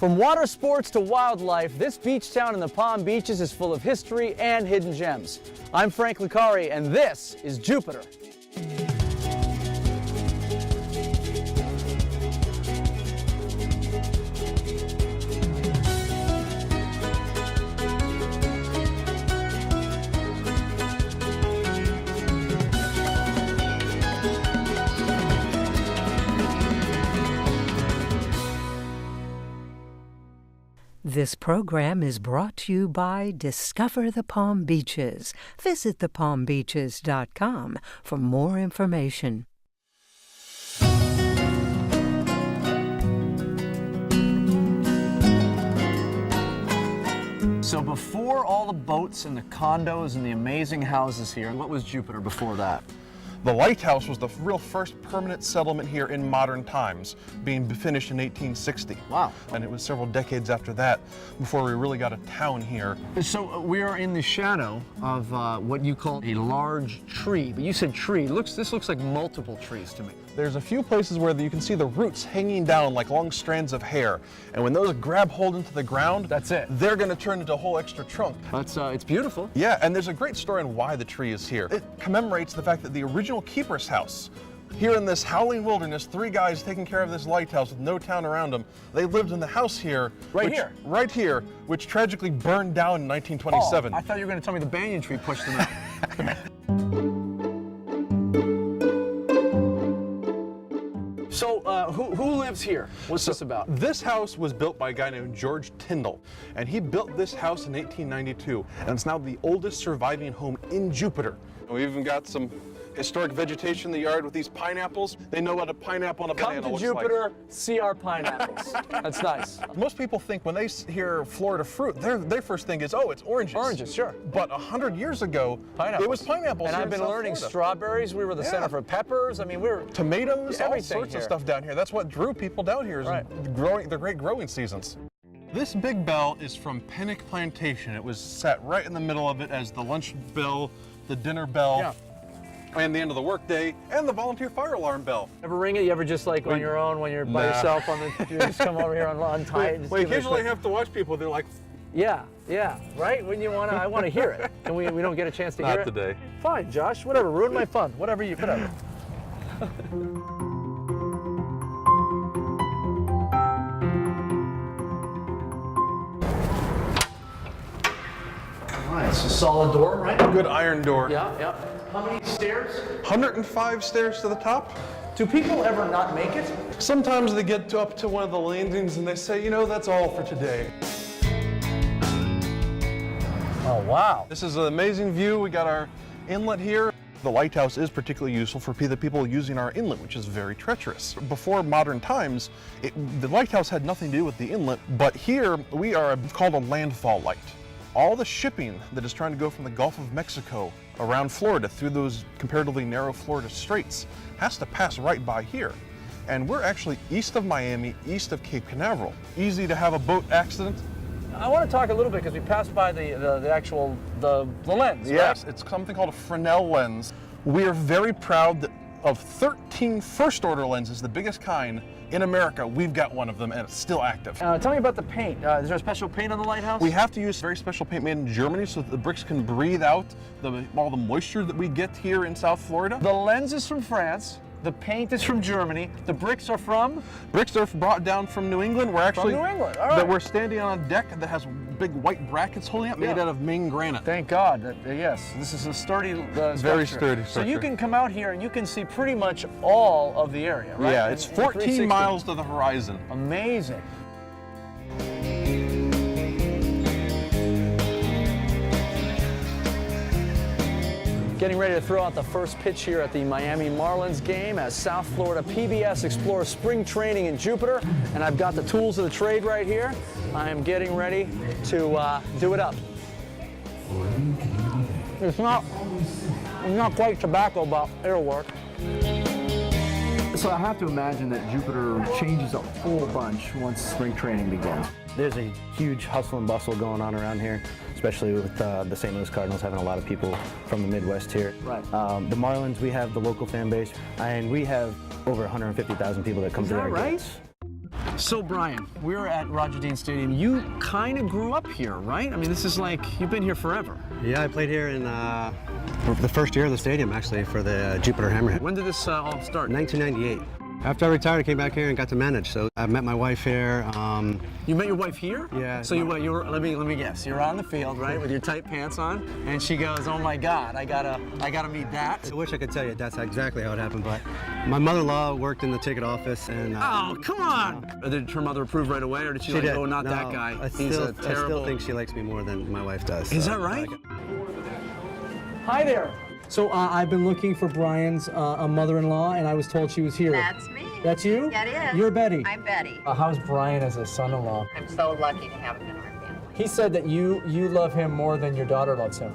From water sports to wildlife, this beach town in the Palm Beaches is full of history and hidden gems. I'm Frank Licari, and this is Jupiter. This program is brought to you by Discover the Palm Beaches. Visit thepalmbeaches.com for more information. So before all the boats and the condos and the amazing houses here, what was Jupiter before that? The lighthouse was the real first permanent settlement here in modern times, being finished in 1860. Wow. And it was several decades after that before we really got a town here. So we are in the shadow of what you call a large tree, but you said tree. This looks like multiple trees to me. There's a few places where you can see the roots hanging down like long strands of hair. And when those grab hold into the ground, that's it. They're going to turn into a whole extra trunk. It's beautiful. Yeah, and there's a great story on why the tree is here. It commemorates the fact that the original keeper's house, here in this howling wilderness, 3 guys taking care of this lighthouse with no town around them. They lived in the house here. Right here, which tragically burned down in 1927. Oh, I thought you were going to tell me the banyan tree pushed them out. So, who lives here? What's this about? This house was built by a guy named George Tyndall, and he built this house in 1892, and it's now the oldest surviving home in Jupiter. We even got some historic vegetation in the yard with these pineapples. They know what a pineapple and a banana looks like. Come to Jupiter, see our pineapples. That's nice. Most people think when they hear Florida fruit, their first thing is, oh, it's oranges. Oranges, sure. But 100 years ago, it was pineapples. And I've been learning strawberries. We were the center for peppers. I mean, tomatoes, all sorts here. of stuff down here. That's what drew people down here, is the great growing seasons. This big bell is from Pennock Plantation. It was set right in the middle of it as the lunch bell, the dinner bell, and the end of the workday, and the volunteer fire alarm bell. Ever ring it? You ever just like on your own, when you're by yourself you just come over here on time? We occasionally have to watch people. They're like, yeah, right? When you I want to hear it, and we don't get a chance to hear it. Not today. Fine, Josh. Whatever. Ruin my fun. Whatever. All right. It's a solid door, right? Good iron door. Yeah. How many stairs? 105 stairs to the top. Do people ever not make it? Sometimes they get up to one of the landings and they say, that's all for today. Oh, wow. This is an amazing view. We got our inlet here. The lighthouse is particularly useful for the people using our inlet, which is very treacherous. Before modern times, the lighthouse had nothing to do with the inlet, but here we are called a landfall light. All the shipping that is trying to go from the Gulf of Mexico around Florida through those comparatively narrow Florida straits has to pass right by here. And we're actually east of Miami, east of Cape Canaveral. Easy to have a boat accident. I want to talk a little bit because we passed by the actual lens. Yes, right? It's something called a Fresnel lens. We are very proud that of 13 first order lenses, the biggest kind in America, we've got one of them and it's still active. Tell me about the paint. Is there a special paint on the lighthouse? We have to use very special paint made in Germany so that the bricks can breathe out all the moisture that we get here in South Florida. The lens is from France. The paint is from Germany. The bricks are from? Bricks are brought down from New England. We're actually from New England. All right. We're standing on a deck that has big white brackets holding up, made out of Maine granite. Thank God. Yes, this is a sturdy very sturdy structure. So you can come out here and you can see pretty much all of the area, right? Yeah, it's 14 miles to the horizon. Amazing. Getting ready to throw out the first pitch here at the Miami Marlins game as South Florida PBS explores spring training in Jupiter. And I've got the tools of the trade right here. I am getting ready to do it up. It's not quite tobacco, but it'll work. So I have to imagine that Jupiter changes a whole bunch once spring training begins. There's a huge hustle and bustle going on around here, especially with the St. Louis Cardinals having a lot of people from the Midwest here. Right. The Marlins, we have the local fan base, and we have over 150,000 people that come to our games. So Brian, we're at Roger Dean Stadium. You kind of grew up here, right? I mean, this is like, you've been here forever. Yeah, I played here in for the first year of the stadium, actually, for the Jupiter Hammerhead. When did this all start? 1998. After I retired, I came back here and got to manage. So I met my wife here. You met your wife here? Yeah. So you were, let me guess. You're on the field, right, with your tight pants on, and she goes, "Oh my God, I gotta meet that." I wish I could tell you that's exactly how it happened, but my mother-in-law worked in the ticket office, and Oh, come on! Did her mother approve right away, or did she like, did. "Oh, not No, that guy"? I still think she likes me more than my wife does. Is so, that right? Hi there. So I've been looking for Brian's mother-in-law, and I was told she was here. That's me. That's you? That is. You're Betty. I'm Betty. How's Brian as a son-in-law? I'm so lucky to have him in our family. He said that you love him more than your daughter loves him.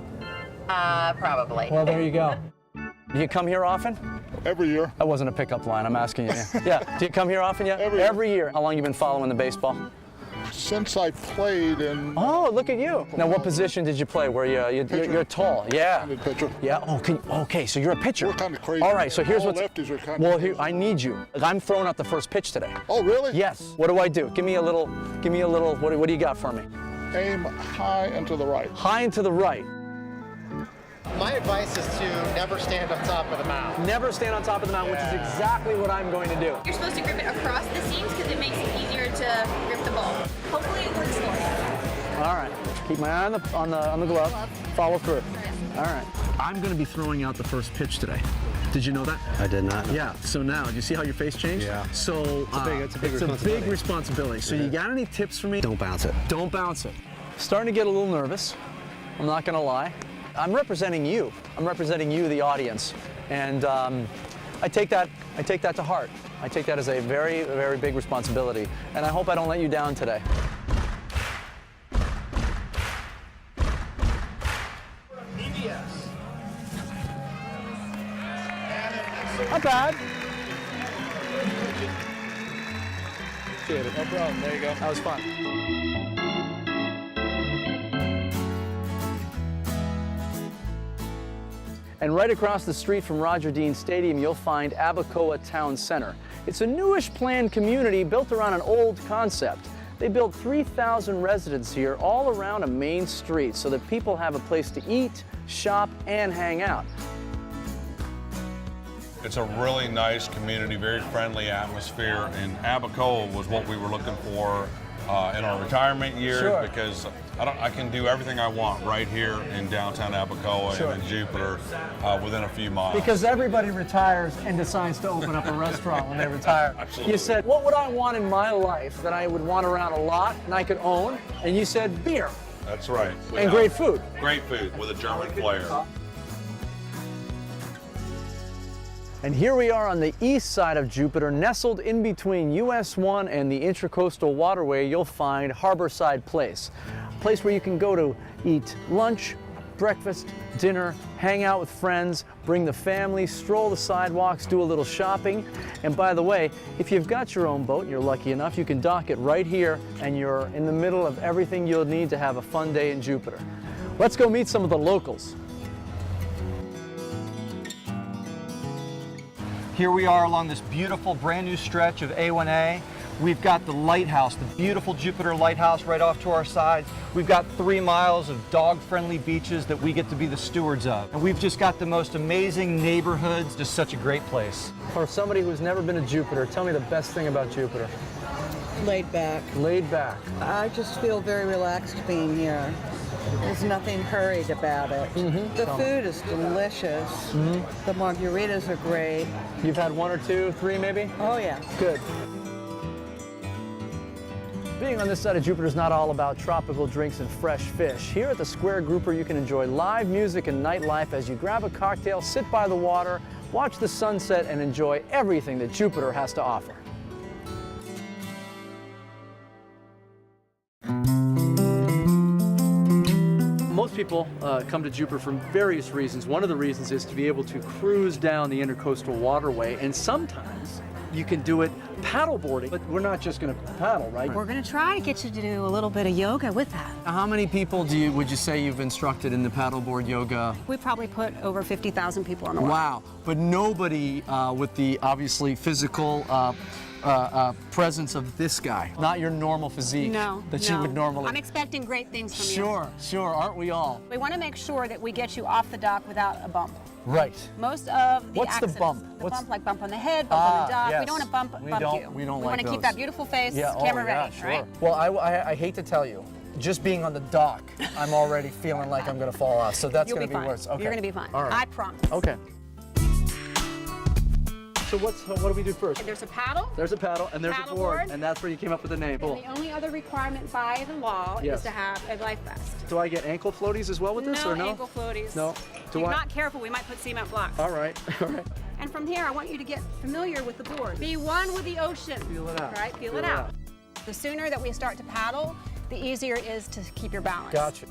Probably. Well, there you go. Do you come here often? Every year. That wasn't a pickup line, I'm asking you. Yeah, do you come here often yet? Every year. How long you been following the baseball? Since I played in Oh, look at you. Now, what position did you play? Where you're tall, yeah. pitcher. Yeah, okay, so you're a pitcher. We're kinda crazy. All right, so here's All what's... lefties are kinda Well, crazy. I need you. I'm throwing out the first pitch today. Oh, really? Yes. What do I do? Give me a little, what do you got for me? Aim high and to the right. High and to the right. My advice is to never stand on top of the mound. Never stand on top of the mound, which is exactly what I'm going to do. You're supposed to grip it across the seams because it makes it easier to grip the ball. Hopefully it works for you. All right. Keep my eye on the glove. Follow through. All right. I'm going to be throwing out the first pitch today. Did you know that? I did not know. Yeah. So now, do you see how your face changed? Yeah. So It's a big responsibility. So you got any tips for me? Don't bounce it. Don't bounce it. Starting to get a little nervous. I'm not going to lie. I'm representing you. I'm representing you, the audience, and I take that to heart. I take that as a very, very big responsibility, and I hope I don't let you down today. PBS. Not bad. No problem. There you go. That was fun. And right across the street from Roger Dean Stadium, you'll find Abacoa Town Center. It's a newish planned community built around an old concept. They built 3,000 residents here all around a main street so that people have a place to eat, shop, and hang out. It's a really nice community, very friendly atmosphere, and Abacoa was what we were looking for in our retirement years. Sure. Because I can do everything I want right here in downtown Abacoa Sure. and in Jupiter within a few miles. Because everybody retires and decides to open up a restaurant when they retire. Absolutely. You said, what would I want in my life that I would want around a lot and I could own? And you said beer. That's right. And great food. Great food with a German flair. And here we are on the east side of Jupiter, nestled in between US 1 and the Intracoastal Waterway. You'll find Harborside Place, a place where you can go to eat lunch, breakfast, dinner, hang out with friends, bring the family, stroll the sidewalks, do a little shopping. And by the way, if you've got your own boat and you're lucky enough, you can dock it right here and you're in the middle of everything you'll need to have a fun day in Jupiter. Let's go meet some of the locals. Here we are along this beautiful brand new stretch of A1A. We've got the lighthouse, the beautiful Jupiter lighthouse right off to our side. We've got 3 miles of dog-friendly beaches that we get to be the stewards of. And we've just got the most amazing neighborhoods, just such a great place. For somebody who's never been to Jupiter, tell me the best thing about Jupiter. Laid back. Laid back. I just feel very relaxed being here. There's nothing hurried about it. The food is delicious. The margaritas are great. You've had 1 or 2, 3 maybe? Oh yeah. Good. Being on this side of Jupiter is not all about tropical drinks and fresh fish. Here at the Square Grouper, you can enjoy live music and nightlife as you grab a cocktail, sit by the water, watch the sunset, and enjoy everything that Jupiter has to offer. Most people come to Jupiter for various reasons. One of the reasons is to be able to cruise down the Intercoastal Waterway, and sometimes you can do it paddleboarding, but we're not just going to paddle, right? We're going to try to get you to do a little bit of yoga with that. How many people would you say you've instructed in the paddleboard yoga? We probably put over 50,000 people on the water. Wow, but nobody with the obviously physical presence of this guy, not your normal physique that you would normally. I'm expecting great things from you. Sure, aren't we all? We want to make sure that we get you off the dock without a bump. Right. Most of the What's the accidents, bump? bump like bump on the head, bump on the dock. Yes. We don't want to bump We you. don't We like want to keep those. that beautiful face, camera ready, sure. right? Well, I hate to tell you, just being on the dock, I'm already feeling like I'm going to fall off. So that's going to be fine. worse. Okay. You're going to be fine. All right. I promise. Okay. So what do we do first? There's a paddle. There's a paddle and there's a Paddle board, board. and that's where you came up with the name. Cool. The only other requirement by the law Yes. is to have a life vest. Do I get ankle floaties as well with this, or no? No ankle floaties. No. If you're not careful, we might put cement blocks. All right. All right. And from here, I want you to get familiar with the board. Be one with the ocean. Feel it out. All right, feel it out. The sooner that we start to paddle, the easier it is to keep your balance. Gotcha.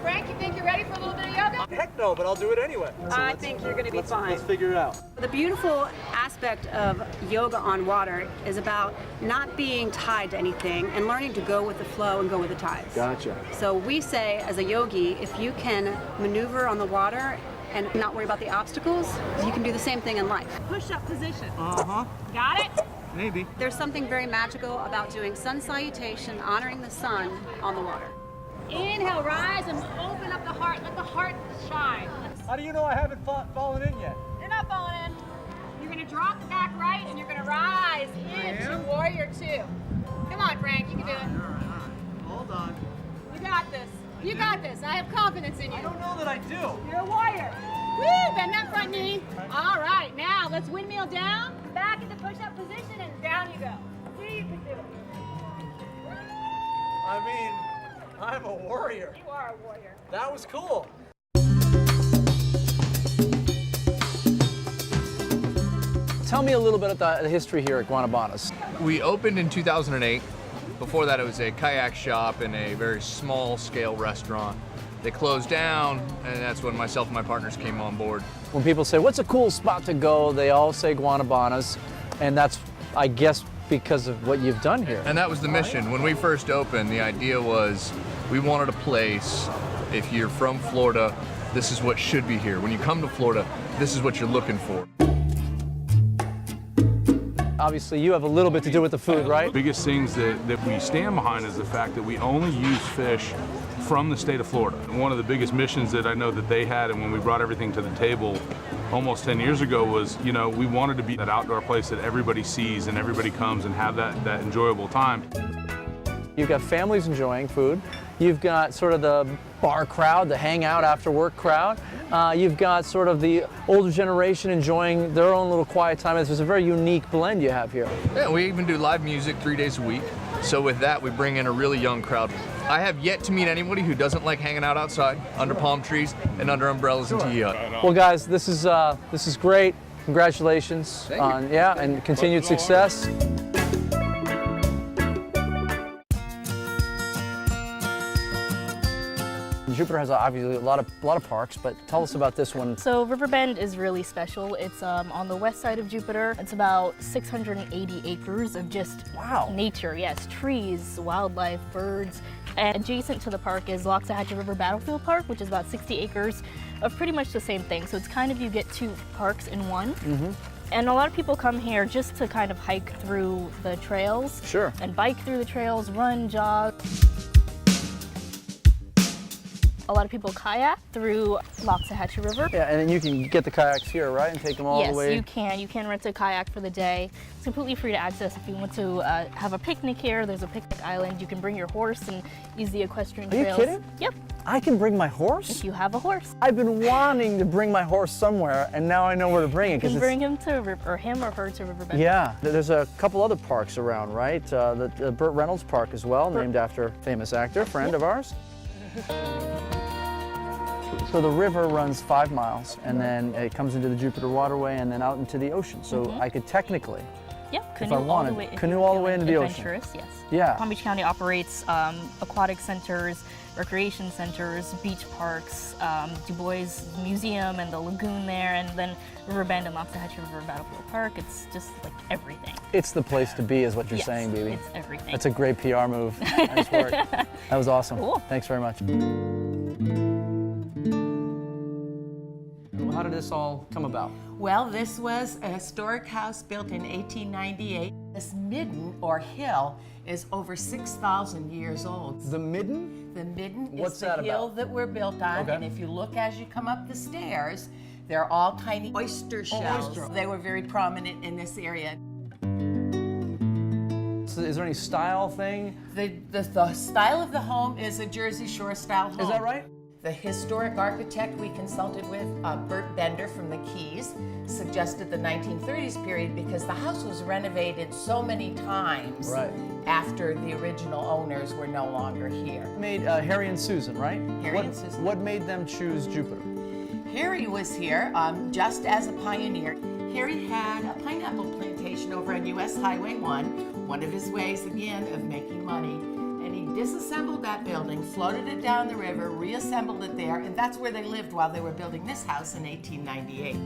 Frank, you think you're ready for a little bit of yoga? Heck no, but I'll do it anyway. So I think you're going to be fine. Let's figure it out. The beautiful aspect of yoga on water is about not being tied to anything and learning to go with the flow and go with the tides. Gotcha. So we say, as a yogi, if you can maneuver on the water and not worry about the obstacles, you can do the same thing in life. Push-up position. Uh-huh. Got it? Maybe. There's something very magical about doing sun salutation, honoring the sun on the water. Inhale, rise and open up the heart. Let the heart shine. How do you know I haven't fallen in yet? You're not falling in. You're going to drop the back right and you're going to rise into warrior two. Come on, Frank, you can do it. Hold on. You got this. You got this. I have confidence in you. I don't know that I do. You're a warrior. Woo! Bend that front knee. All right, now let's windmill down, back into push-up position, and down you go. See, you can do it. I mean, I'm a warrior. You are a warrior. That was cool. Tell me a little bit about the history here at Guanabanas. We opened in 2008. Before that, it was a kayak shop and a very small-scale restaurant. They closed down, and that's when myself and my partners came on board. When people say, what's a cool spot to go, they all say Guanabanas, and that's, I guess, because of what you've done here. And that was the mission. When we first opened, the idea was we wanted a place, if you're from Florida, this is what should be here. When you come to Florida, this is what you're looking for. Obviously, you have a little bit to do with the food, right? The biggest things that we stand behind is the fact that we only use fish from the state of Florida. And one of the biggest missions that I know that they had, and when we brought everything to the table almost 10 years ago, was, you know, we wanted to be that outdoor place that everybody sees and everybody comes and have that enjoyable time. You've got families enjoying food. You've got sort of the bar crowd, the hangout after work crowd. You've got sort of the older generation enjoying their own little quiet time. There's a very unique blend you have here. Yeah, we even do live music 3 days a week. So with that, we bring in a really young crowd. I have yet to meet anybody who doesn't like hanging out outside under palm trees and under umbrellas and tee hut. Well, guys, this is great. Congratulations on and continued success. Jupiter has obviously a lot of parks, but tell us about this one. So Riverbend is really special. It's on the west side of Jupiter. It's about 680 acres of just nature. Yes, trees, wildlife, birds. And adjacent to the park is Loxahatchee River Battlefield Park, which is about 60 acres of pretty much the same thing. So it's kind of, you get two parks in one. Mm-hmm. And a lot of people come here just to kind of hike through the trails. Sure. And bike through the trails, run, jog. A lot of people kayak through Loxahatchee River. Yeah, and then you can get the kayaks here, right, and take them all the way? Yes, you can. You can rent a kayak for the day. It's completely free to access. If you want to have a picnic here, there's a picnic island. You can bring your horse and use the equestrian trails. Are you kidding? Yep. I can bring my horse? If you have a horse. I've been wanting to bring my horse somewhere, and now I know where to bring it. You can bring him to him or her to Riverbend. Yeah, there's a couple other parks around, right? The Burt Reynolds Park as well, named after a famous actor, friend of ours. So the river runs 5 miles, and then it comes into the Jupiter waterway and then out into the ocean. So I could technically, canoe if I wanted, canoe all the way into the ocean. Adventurous, yes. Yeah. Palm Beach County operates aquatic centers, recreation centers, beach parks, Du Bois Museum and the lagoon there, and then Riverbend and Loxahatchee River Battlefield Park. It's just like everything. It's the place to be, is what you're saying, baby. It's everything. That's a great PR move. Nice work. That was awesome. Cool. Thanks very much. did this all come about? Well, this was a historic house built in 1898. This midden, or hill, is over 6,000 years old. The midden? The midden What's is the that hill about? that we're built on, Okay. and if you look as you come up the stairs, they're all tiny oyster shells. oyster. They were very prominent in this area. So is there any style thing? The style of the home is a Jersey Shore style home. Is that right? The historic architect we consulted with, Bert Bender from the Keys, suggested the 1930s period because the house was renovated so many times after the original owners were no longer here. Made Harry and Susan, right? Harry and Susan. What made them choose Jupiter? Harry was here just as a pioneer. Harry had a pineapple plantation over on US Highway 1, one of his ways, again, of making money. And he disassembled that building, floated it down the river, reassembled it there, and that's where they lived while they were building this house in 1898.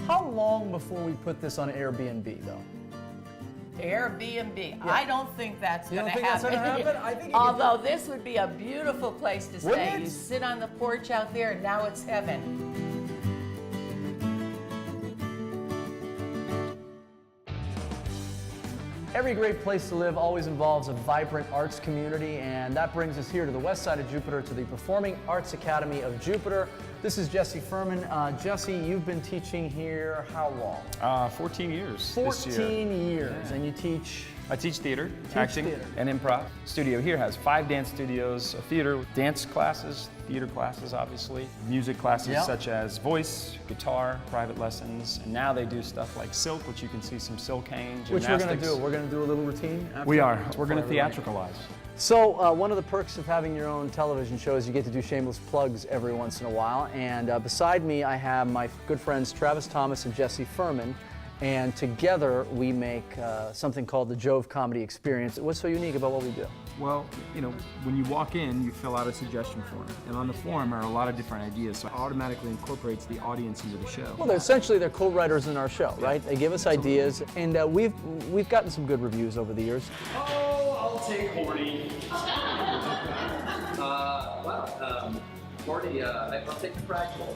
How long before we put this on Airbnb, though? Airbnb. Yeah. I don't think that's You going don't to think that's happen. gonna happen? I think Although this would be a beautiful place to Wouldn't stay. it? You sit on the porch out there, and now it's heaven. Every great place to live always involves a vibrant arts community, and that brings us here to the west side of Jupiter to the Performing Arts Academy of Jupiter. This is Jesse Furman. Jesse, you've been teaching here how long? 14 years. 14 years, and you teach? I teach theater, acting, and improv. Studio here has 5 dance studios, a theater, dance classes, theater classes, obviously, music classes such as voice, guitar, private lessons, and now they do stuff like silk, which you can see some silk hanging, gymnastics. Which we're going to do. We're going to do a little routine after. We are. We're going to theatricalize. So one of the perks of having your own television show is you get to do shameless plugs every once in a while. And beside me, I have my good friends Travis Thomas and Jesse Furman. And together we make something called the Jove Comedy Experience. What's so unique about what we do? Well, you know, when you walk in, you fill out a suggestion form. And on the form are a lot of different ideas, so it automatically incorporates the audience into the show. Well, they're co-writers in our show, right? They give us ideas, and we've gotten some good reviews over the years. Oh, I'll take horny. Horny, I'll take the fragile.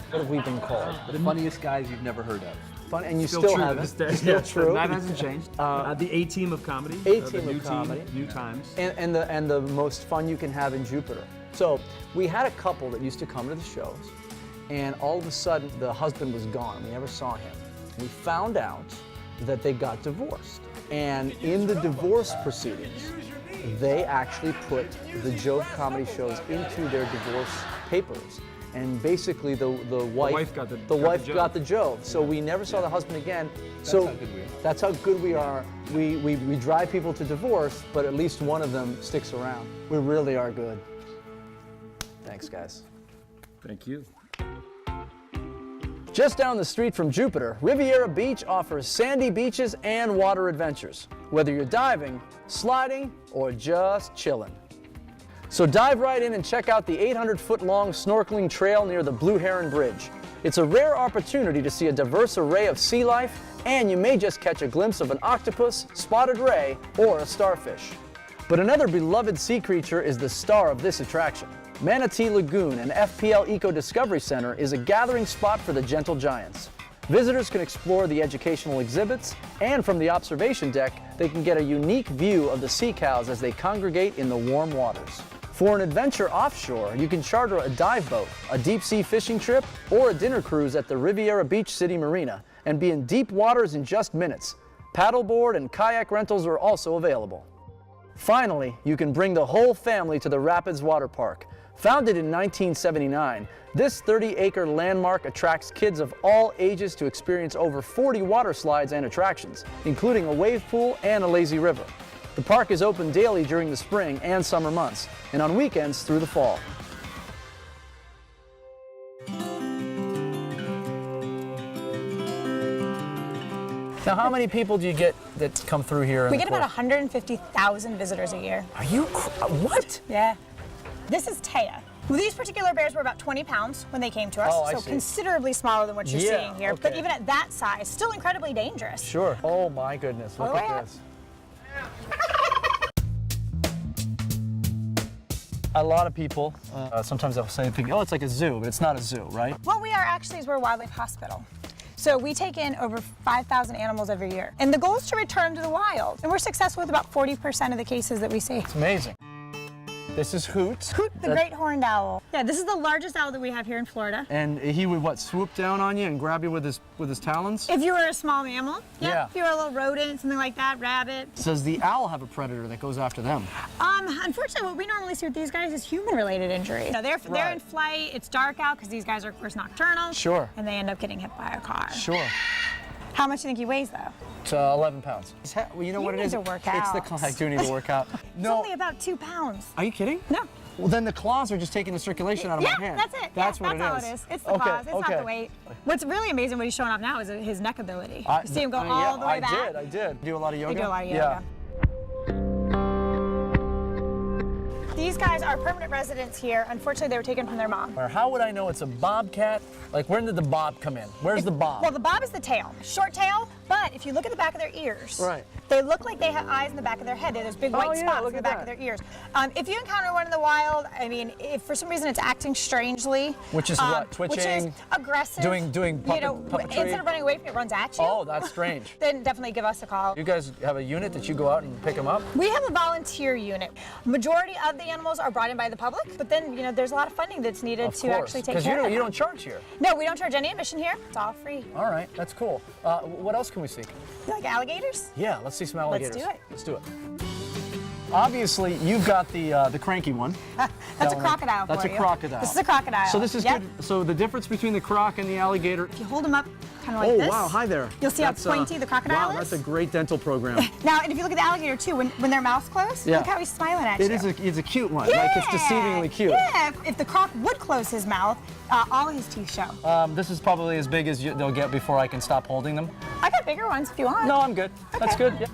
What have we been called? The funniest guys you've never heard of. Fun, and you still true, haven't. Still Still true. That hasn't changed. The A-Team of comedy. A-Team of comedy. New times. And the most fun you can have in Jupiter. So we had a couple that used to come to the shows, and all of a sudden the husband was gone. We never saw him. We found out that they got divorced. And in the divorce proceedings, they actually put the Jove comedy shows into their divorce papers. And basically the wife got the Jove. So we never saw the husband again. That's how good we are. We drive people to divorce, but at least one of them sticks around. We really are good. Thanks, guys. Thank you. Just down the street from Jupiter, Riviera Beach offers sandy beaches and water adventures, whether you're diving, sliding, or just chilling. So dive right in and check out the 800-foot-long snorkeling trail near the Blue Heron Bridge. It's a rare opportunity to see a diverse array of sea life, and you may just catch a glimpse of an octopus, spotted ray, or a starfish. But another beloved sea creature is the star of this attraction. Manatee Lagoon and FPL Eco Discovery Center is a gathering spot for the gentle giants. Visitors can explore the educational exhibits, and from the observation deck, they can get a unique view of the sea cows as they congregate in the warm waters. For an adventure offshore, you can charter a dive boat, a deep-sea fishing trip, or a dinner cruise at the Riviera Beach City Marina and be in deep waters in just minutes. Paddleboard and kayak rentals are also available. Finally, you can bring the whole family to the Rapids Water Park. Founded in 1979, this 30-acre landmark attracts kids of all ages to experience over 40 water slides and attractions, including a wave pool and a lazy river. The park is open daily during the spring and summer months, and on weekends through the fall. Now, how many people do you get that come through here? We get about 150,000 visitors a year. Are you, what? Yeah. This is Taya. Well, these particular bears were about 20 pounds when they came to us, Oh, I so see. considerably smaller than what you're seeing here. But okay. even at that size, still incredibly dangerous. Sure. Oh my goodness, look at this. A lot of people, sometimes they'll say, oh, it's like a zoo, but it's not a zoo, right? What we are actually is we're a wildlife hospital. So we take in over 5,000 animals every year. And the goal is to return to the wild. And we're successful with about 40% of the cases that we see. It's amazing. This is Hoot. Hoot, the great horned owl. Yeah, this is the largest owl that we have here in Florida. And he would, what, swoop down on you and grab you with his talons? If you were a small mammal. Yeah. If you were a little rodent, something like that, rabbit. Does the owl have a predator that goes after them? Unfortunately, what we normally see with these guys is human-related injury. You know, they're in flight, it's dark out because these guys are, of course, nocturnal. Sure. And they end up getting hit by a car. Sure. How much do you think he weighs, though? It's 11 pounds. Well, you know what it is? You need to work It's out. I do need to work out. It's only about 2 pounds. Are you kidding? No. Well, then the claws are just taking the circulation out of my hand. That's it. That's yeah, what that's all it is. it is. It's the claws. It's not the weight. What's really amazing, what he's showing off now, is his neck ability. You see him go all the way back. I did. Do a lot of yoga? I do a lot of yoga. These guys are permanent residents here. Unfortunately, they were taken from their mom. How would I know it's a bobcat? Like, when did the bob come in? Where's the bob? Well, the bob is the tail. Short tail, but if you look at the back of their ears, right, they look like they have eyes in the back of their head. They have those big white spots in the back of their ears. If you encounter one in the wild, I mean, if for some reason it's acting strangely. Which is what? Twitching? Which is aggressive. Doing puppetry? Instead of running away from it, runs at you. Oh, that's strange. Then definitely give us a call. You guys have a unit that you go out and pick them up? We have a volunteer unit. Majority of the animals are brought in by the public, but then, you know, there's a lot of funding that's needed to actually take care of them. Because you don't charge here. No, we don't charge any admission here. It's all free. All right, that's cool. What else can we see? You like alligators? Yeah, let's see some alligators. Let's do it. Let's do it. Obviously, you've got the cranky one. That's a crocodile. That's a crocodile. This is a crocodile. So this is good. So the difference between the croc and the alligator. If you hold them up kind of like this. Oh, wow, hi there. You'll see how pointy the crocodile is. Wow, that's a great dental program. Now, and if you look at the alligator too, when their mouth's closed, look how he's smiling at you. It's a cute one. Yeah. Like, it's deceivingly cute. Yeah, if the croc would close his mouth, all his teeth show. This is probably as big as they'll get before I can stop holding them. I got bigger ones if you want. No, I'm good. Okay. That's good. Yeah.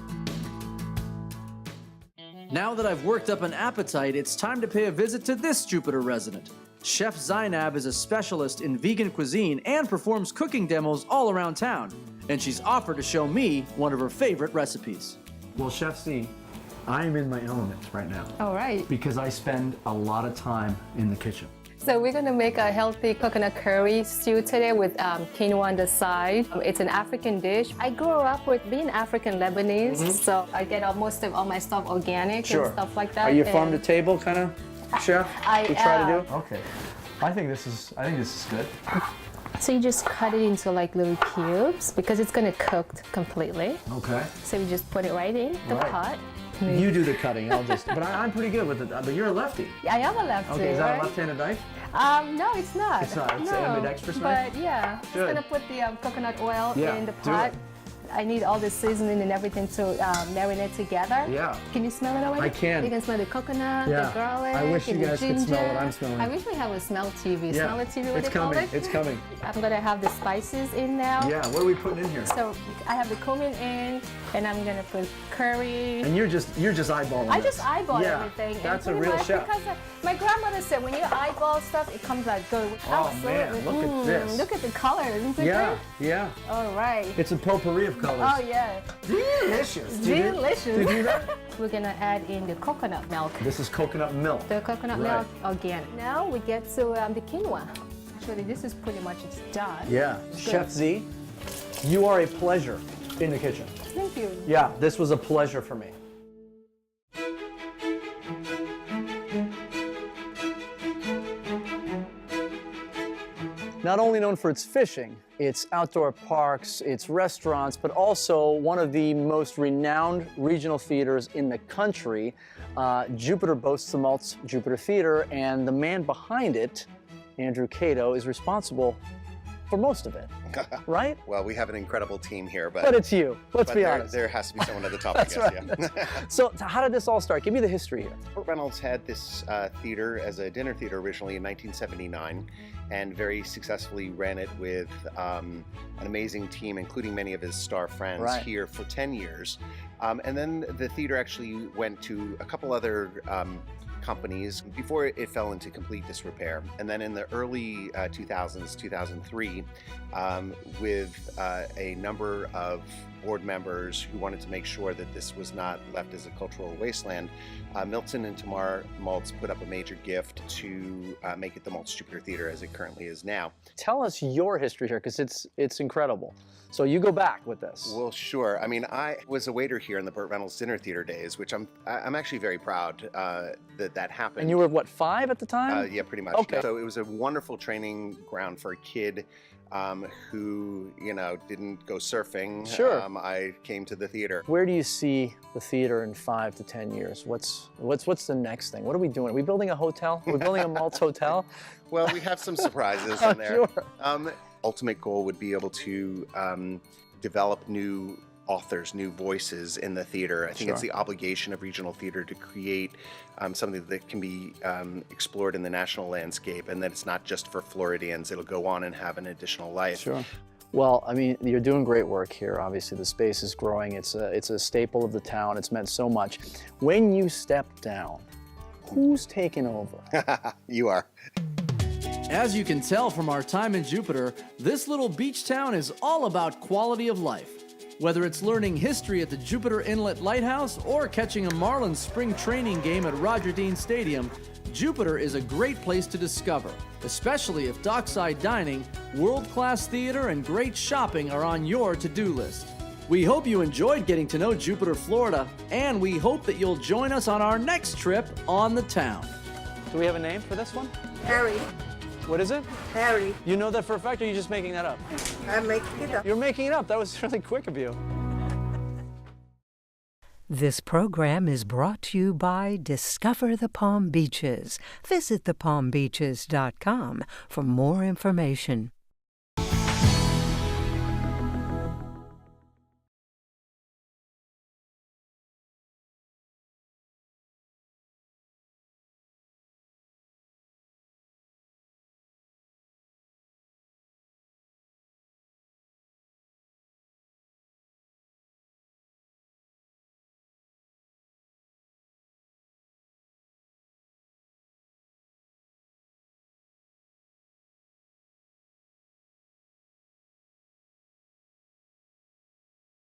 Now that I've worked up an appetite, it's time to pay a visit to this Jupiter resident. Chef Zainab is a specialist in vegan cuisine and performs cooking demos all around town. And she's offered to show me one of her favorite recipes. Well, Chef Z, I'm in my element right now. All right. Because I spend a lot of time in the kitchen. So we're gonna make a healthy coconut curry stew today with quinoa on the side. It's an African dish. I grew up with being African Lebanese, so I get most of all my stuff organic and stuff like that. Are you farm to table kind of chef? I you try am. to do? Okay. I think this is good. So you just cut it into like little cubes because it's gonna cook completely. Okay. So you just put it right in the pot. You do the cutting. But I'm pretty good with it. But you're a lefty. I am a lefty. Okay, is that right? a left-handed knife? No, it's not. It's not. It's no, an ambidextrous knife? But yeah, Good. just gonna put the coconut oil in the do pot. it. I need all the seasoning and everything to marinate together. Yeah. Can you smell it already? I can. You can smell the coconut, Yeah. the garlic, I wish you and the guys could smell what ginger. I'm smelling. I wish we have a smell TV. Yeah. Smell it TV, what It's they call coming. it? It's coming. I'm gonna have the spices in now. Yeah. What are we putting in here? So I have the cumin in, and I'm gonna put curry. And you're just eyeballing I this. just eyeball Yeah, everything. that's and a pretty real much chef. Because my grandmother said when you eyeball stuff, it comes out good. Oh, Absolutely. man, look at this. Look at the colors. Isn't it Yeah. good? Yeah. All right. It's a potpourri of colors. Oh yeah. Delicious. Delicious. Did you do that? We're gonna add in the coconut milk. This is coconut milk. The coconut Right. milk organic. Now we get to the quinoa. Actually, this is pretty much done. Yeah. It's Chef good. Z, you are a pleasure in the kitchen. Thank you. Yeah, this was a pleasure for me. Not only known for its fishing, its outdoor parks, its restaurants, but also one of the most renowned regional theaters in the country. Jupiter boasts the Maltz Jupiter Theater, and the man behind it, Andrew Cato, is responsible for most of it, right? Well, we have an incredible team here, but But it's you. Let's be honest. There has to be someone at the top, That's I guess. right. Yeah. So how did this all start? Give me the history here. Burt Reynolds had this theater as a dinner theater originally in 1979, and very successfully ran it with an amazing team, including many of his star friends here for 10 years. And then the theater actually went to a couple other companies before it fell into complete disrepair. And then in the early 2000s, 2003, with a number of board members who wanted to make sure that this was not left as a cultural wasteland, Milton and Tamar Maltz put up a major gift to make it the Maltz Jupiter Theater as it currently is now. Tell us your history here, because it's incredible. So you go back with this. Well, sure. I mean, I was a waiter here in the Burt Reynolds Dinner Theater days, which I'm actually very proud that happened. And you were, what, 5 at the time? Yeah, pretty much. Okay. So it was a wonderful training ground for a kid who, didn't go surfing. Sure. I came to the theater. Where do you see the theater in 5 to 10 years? What's the next thing? What are we doing? Are we building a hotel? We're building a Maltz hotel? Well, we have some surprises in there. Sure. Ultimate goal would be able to develop new authors, new voices in the theater. I think it's the obligation of regional theater to create something that can be explored in the national landscape, and that it's not just for Floridians. It'll go on and have an additional life. Sure. Well, I mean, you're doing great work here. Obviously, the space is growing. It's a staple of the town. It's meant so much. When you step down, who's taking over? You are. As you can tell from our time in Jupiter, this little beach town is all about quality of life. Whether it's learning history at the Jupiter Inlet Lighthouse or catching a Marlins spring training game at Roger Dean Stadium, Jupiter is a great place to discover, especially if dockside dining, world-class theater, and great shopping are on your to-do list. We hope you enjoyed getting to know Jupiter, Florida, and we hope that you'll join us on our next trip on the town. Do we have a name for this one? Harry. What is it? Harry. You know that for a fact, or are you just making that up? I'm making it up. You're making it up. That was really quick of you. This program is brought to you by Discover the Palm Beaches. Visit thepalmbeaches.com for more information.